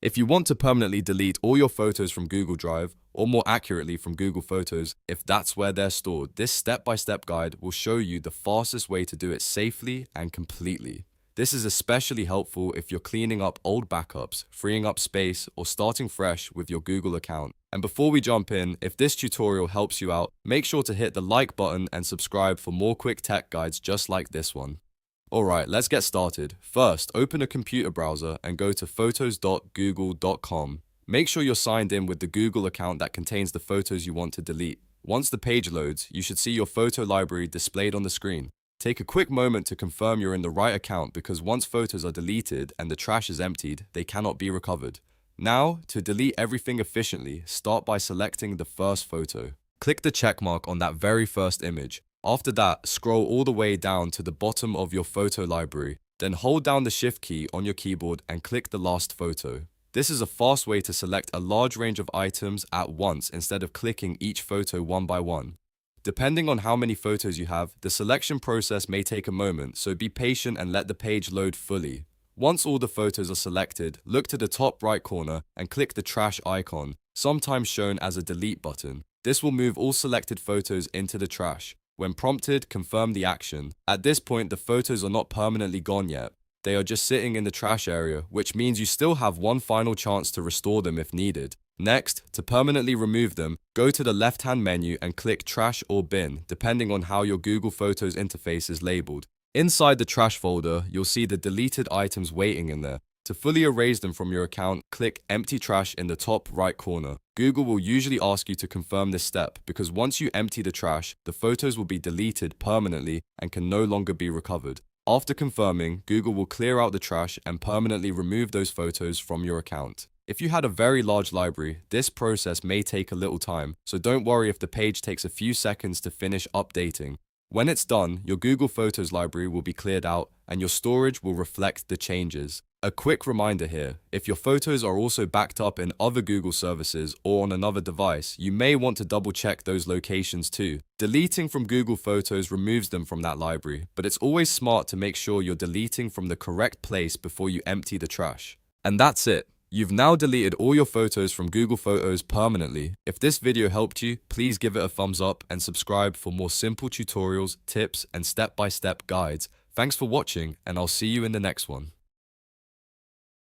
If you want to permanently delete all your photos from Google Drive, or more accurately from Google Photos, if that's where they're stored, this step-by-step guide will show you the fastest way to do it safely and completely. This is especially helpful if you're cleaning up old backups, freeing up space, or starting fresh with your Google account. And before we jump in, if this tutorial helps you out, make sure to hit the like button and subscribe for more quick tech guides just like this one. Alright, let's get started. First, open a computer browser and go to photos.google.com. Make sure you're signed in with the Google account that contains the photos you want to delete. Once the page loads, you should see your photo library displayed on the screen. Take a quick moment to confirm you're in the right account because once photos are deleted and the trash is emptied, they cannot be recovered. Now, to delete everything efficiently, start by selecting the first photo. Click the check mark on that very first image. After that, scroll all the way down to the bottom of your photo library. Then hold down the Shift key on your keyboard and click the last photo. This is a fast way to select a large range of items at once instead of clicking each photo one by one. Depending on how many photos you have, the selection process may take a moment, so be patient and let the page load fully. Once all the photos are selected, look to the top right corner and click the trash icon, sometimes shown as a delete button. This will move all selected photos into the trash. When prompted, confirm the action. At this point, the photos are not permanently gone yet. They are just sitting in the trash area, which means you still have one final chance to restore them if needed. Next, to permanently remove them, go to the left-hand menu and click Trash or Bin, depending on how your Google Photos interface is labeled. Inside the trash folder, you'll see the deleted items waiting in there. To fully erase them from your account, click Empty Trash in the top right corner. Google will usually ask you to confirm this step because once you empty the trash, the photos will be deleted permanently and can no longer be recovered. After confirming, Google will clear out the trash and permanently remove those photos from your account. If you had a very large library, this process may take a little time, so don't worry if the page takes a few seconds to finish updating. When it's done, your Google Photos library will be cleared out and your storage will reflect the changes. A quick reminder here, if your photos are also backed up in other Google services or on another device, you may want to double check those locations too. Deleting from Google Photos removes them from that library, but it's always smart to make sure you're deleting from the correct place before you empty the trash. And that's it. You've now deleted all your photos from Google Photos permanently. If this video helped you, please give it a thumbs up and subscribe for more simple tutorials, tips, and step-by-step guides. Thanks for watching, and I'll see you in the next one.